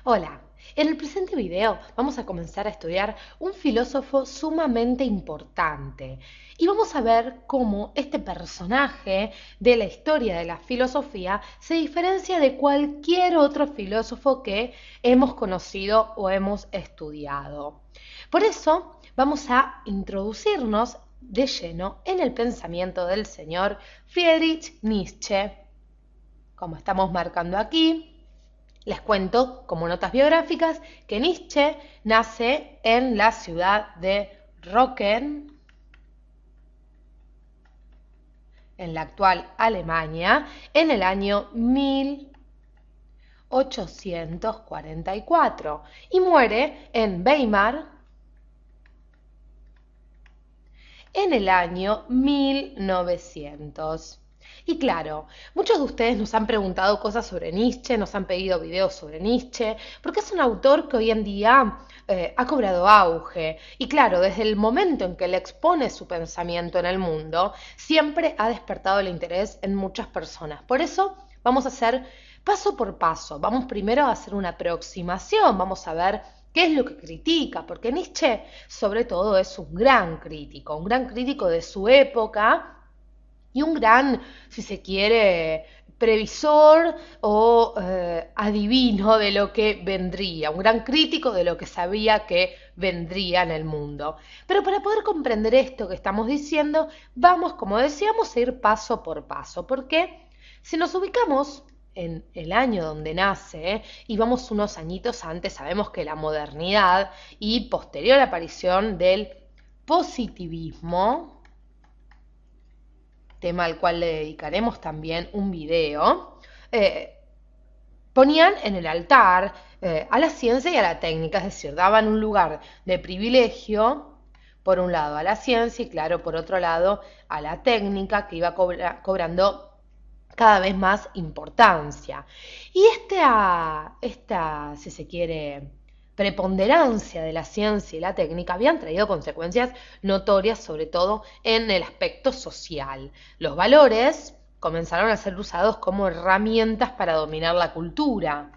Hola, en el presente video vamos a comenzar a estudiar un filósofo sumamente importante y vamos a ver cómo este personaje de la historia de la filosofía se diferencia de cualquier otro filósofo que hemos conocido o hemos estudiado. Por eso vamos a introducirnos de lleno en el pensamiento del señor Friedrich Nietzsche. Como estamos marcando aquí, les cuento, como notas biográficas, que Nietzsche nace en la ciudad de Rocken, en la actual Alemania, en el año 1844 y muere en Weimar en el año 1900. Y claro, muchos de ustedes nos han preguntado cosas sobre Nietzsche, nos han pedido videos sobre Nietzsche, porque es un autor que hoy en día ha cobrado auge. Y claro, desde el momento en que él expone su pensamiento en el mundo, siempre ha despertado el interés en muchas personas. Por eso vamos a hacer paso por paso. Vamos primero a hacer una aproximación, vamos a ver qué es lo que critica, porque Nietzsche sobre todo es un gran crítico de su época y un gran, si se quiere, previsor o adivino de lo que vendría, un gran crítico de lo que sabía que vendría en el mundo. Pero para poder comprender esto que estamos diciendo, vamos, como decíamos, a ir paso por paso, porque si nos ubicamos en el año donde nace y vamos unos añitos antes, sabemos que la modernidad y posterior aparición del positivismo, tema al cual le dedicaremos también un video, ponían en el altar a la ciencia y a la técnica, es decir, daban un lugar de privilegio, por un lado a la ciencia y claro, por otro lado a la técnica que iba cobrando cada vez más importancia. Y esta, si se quiere, preponderancia de la ciencia y la técnica habían traído consecuencias notorias, sobre todo en el aspecto social. Los valores comenzaron a ser usados como herramientas para dominar la cultura.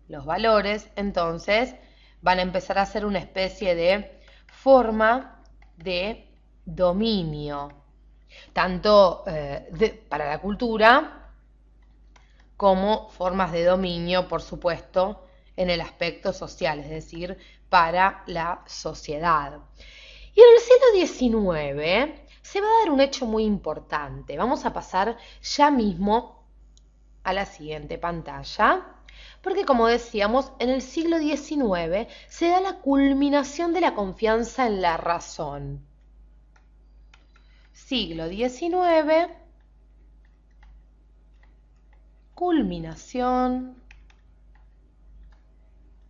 Los valores, entonces, van a empezar a ser una especie de forma de dominio, tanto para la cultura como formas de dominio, por supuesto, en el aspecto social, es decir, para la sociedad. Y en el siglo XIX se va a dar un hecho muy importante. Vamos a pasar ya mismo a la siguiente pantalla, porque como decíamos, en el siglo XIX se da la culminación de la confianza en la razón. Siglo XIX, culminación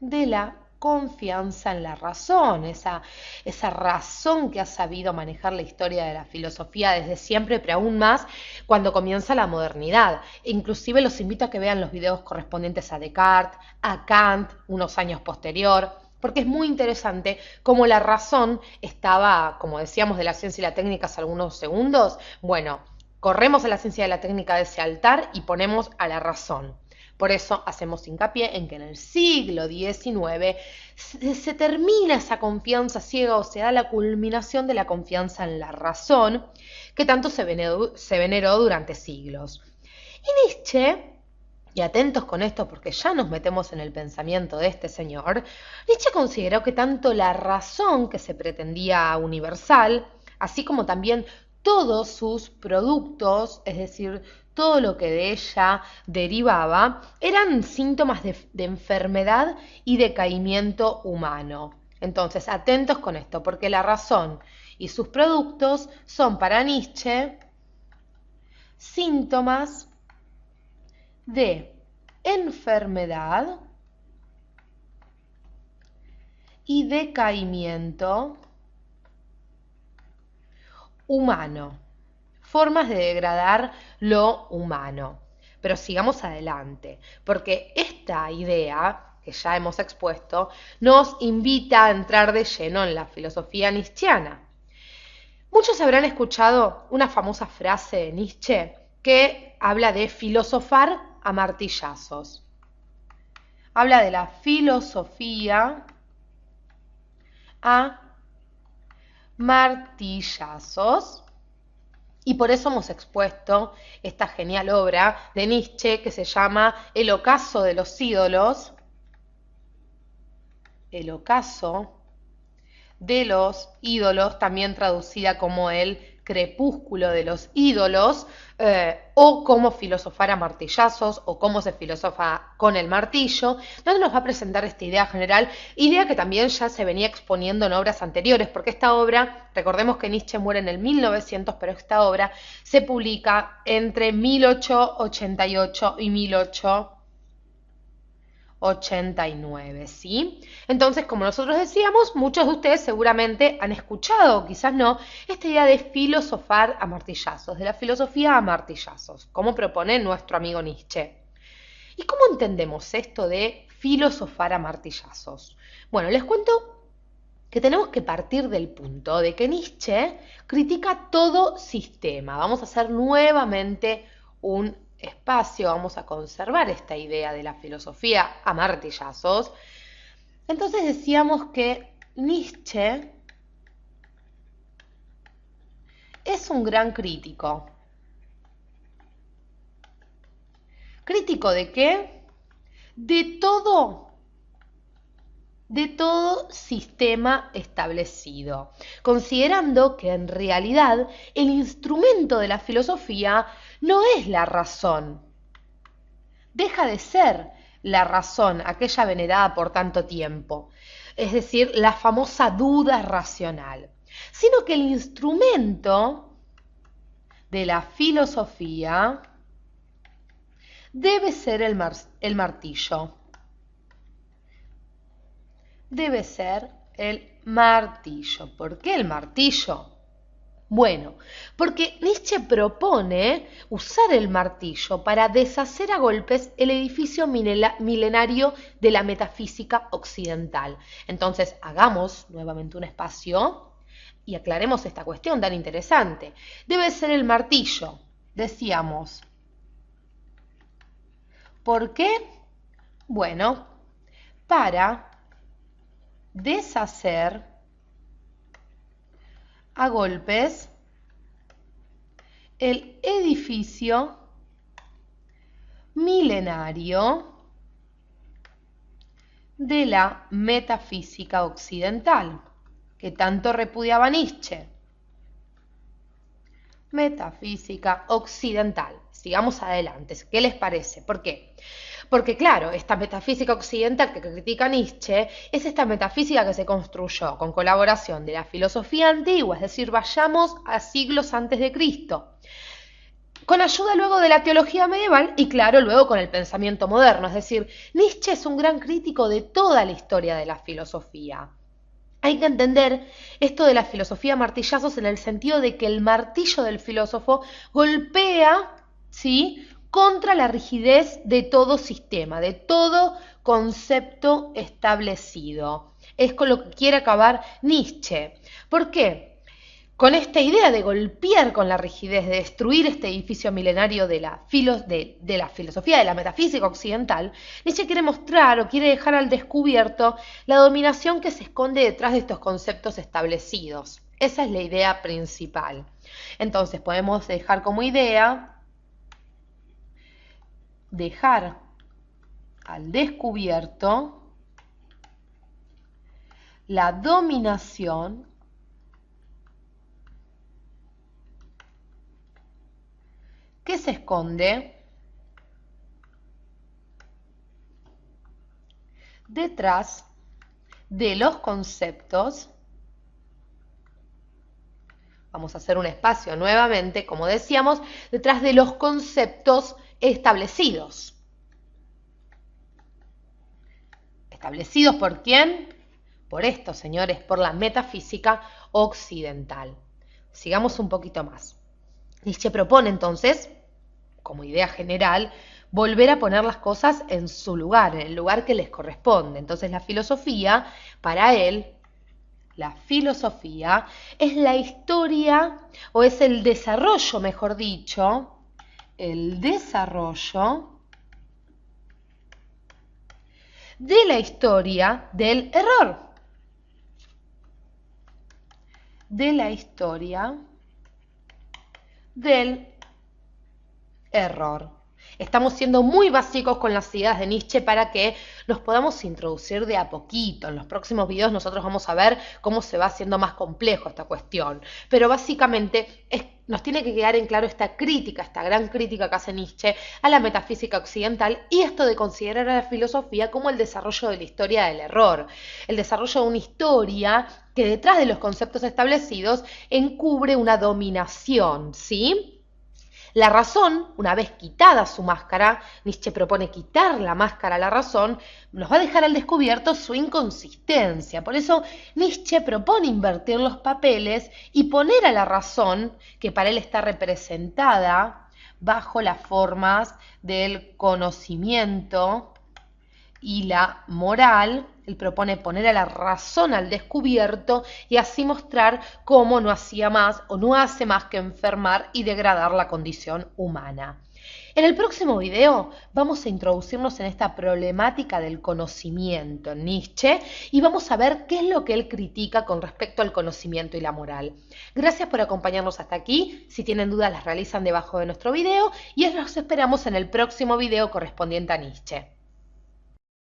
de la confianza en la razón, esa razón que ha sabido manejar la historia de la filosofía desde siempre, pero aún más cuando comienza la modernidad. Inclusive los invito a que vean los videos correspondientes a Descartes, a Kant, unos años posterior, porque es muy interesante cómo la razón estaba, como decíamos de la ciencia y la técnica hace algunos segundos, bueno, corremos a la ciencia y la técnica de ese altar y ponemos a la razón. Por eso hacemos hincapié en que en el siglo XIX se termina esa confianza ciega o se da la culminación de la confianza en la razón que tanto se veneró durante siglos. Y Nietzsche, y atentos con esto porque ya nos metemos en el pensamiento de este señor, Nietzsche consideró que tanto la razón que se pretendía universal, así como también todos sus productos, es decir, todo lo que de ella derivaba, eran síntomas de enfermedad y decaimiento humano. Entonces, atentos con esto, porque la razón y sus productos son para Nietzsche síntomas de enfermedad y decaimiento humano, formas de degradar lo humano. Pero sigamos adelante, porque esta idea que ya hemos expuesto nos invita a entrar de lleno en la filosofía nietzscheana. Muchos habrán escuchado una famosa frase de Nietzsche que habla de filosofar a martillazos. habla de la filosofía a martillazos. Y por eso hemos expuesto esta genial obra de Nietzsche que se llama El ocaso de los ídolos. El ocaso de los ídolos, también traducida como el crepúsculo de los ídolos, o cómo filosofar a martillazos, o cómo se filosofa con el martillo, donde nos va a presentar esta idea general, idea que también ya se venía exponiendo en obras anteriores, porque esta obra, recordemos que Nietzsche muere en el 1900, pero esta obra se publica entre 1888 y 1889, ¿sí? Entonces, como nosotros decíamos, muchos de ustedes seguramente han escuchado, o quizás no, esta idea de filosofar a martillazos, de la filosofía a martillazos, como propone nuestro amigo Nietzsche. ¿Y cómo entendemos esto de filosofar a martillazos? Bueno, les cuento que tenemos que partir del punto de que Nietzsche critica todo sistema. Vamos a hacer nuevamente un espacio, vamos a conservar esta idea de la filosofía a martillazos. Entonces decíamos que Nietzsche es un gran crítico. ¿Crítico de qué? De todo sistema establecido, considerando que en realidad el instrumento de la filosofía no es la razón. Deja de ser la razón, aquella venerada por tanto tiempo, es decir, la famosa duda racional, sino que el instrumento de la filosofía debe ser el martillo. Debe ser el martillo. ¿Por qué el martillo? Bueno, porque Nietzsche propone usar el martillo para deshacer a golpes el edificio milenario de la metafísica occidental. Entonces, hagamos nuevamente un espacio y aclaremos esta cuestión tan interesante. Debe ser el martillo, decíamos. ¿Por qué? Bueno, para deshacer a golpes el edificio milenario de la metafísica occidental, que tanto repudiaba Nietzsche. Metafísica occidental. Sigamos adelante. ¿Qué les parece? ¿Por qué? Porque claro, esta metafísica occidental que critica Nietzsche es esta metafísica que se construyó con colaboración de la filosofía antigua, es decir, vayamos a siglos antes de Cristo, con ayuda luego de la teología medieval y claro, luego con el pensamiento moderno, es decir, Nietzsche es un gran crítico de toda la historia de la filosofía. Hay que entender esto de la filosofía a martillazos en el sentido de que el martillo del filósofo golpea, ¿sí?, contra la rigidez de todo sistema, de todo concepto establecido. Es con lo que quiere acabar Nietzsche. ¿Por qué? Con esta idea de golpear con la rigidez, de destruir este edificio milenario de la filosofía, de la metafísica occidental, Nietzsche quiere mostrar o quiere dejar al descubierto la dominación que se esconde detrás de estos conceptos establecidos. Esa es la idea principal. Entonces podemos dejar como idea dejar al descubierto la dominación que se esconde detrás de los conceptos. Vamos a hacer un espacio nuevamente, como decíamos, detrás de los conceptos establecidos. ¿Establecidos por quién? Por estos señores, por la metafísica occidental. Sigamos un poquito más. Nietzsche propone entonces, como idea general, volver a poner las cosas en su lugar, en el lugar que les corresponde. Entonces la filosofía, para él, la filosofía es la historia, o es el desarrollo, mejor dicho, el desarrollo de la historia del error. De la historia del error. Estamos siendo muy básicos con las ideas de Nietzsche para que nos podamos introducir de a poquito. En los próximos videos nosotros vamos a ver cómo se va haciendo más complejo esta cuestión. Pero básicamente nos tiene que quedar en claro esta crítica, esta gran crítica que hace Nietzsche a la metafísica occidental y esto de considerar a la filosofía como el desarrollo de la historia del error. El desarrollo de una historia que detrás de los conceptos establecidos encubre una dominación, ¿sí? La razón, una vez quitada su máscara, Nietzsche propone quitar la máscara a la razón, nos va a dejar al descubierto su inconsistencia. Por eso Nietzsche propone invertir los papeles y poner a la razón, que para él está representada bajo las formas del conocimiento y la moral. Él propone poner a la razón al descubierto y así mostrar cómo no hacía más o no hace más que enfermar y degradar la condición humana. En el próximo video vamos a introducirnos en esta problemática del conocimiento en Nietzsche y vamos a ver qué es lo que él critica con respecto al conocimiento y la moral. Gracias por acompañarnos hasta aquí. Si tienen dudas las realizan debajo de nuestro video y los esperamos en el próximo video correspondiente a Nietzsche.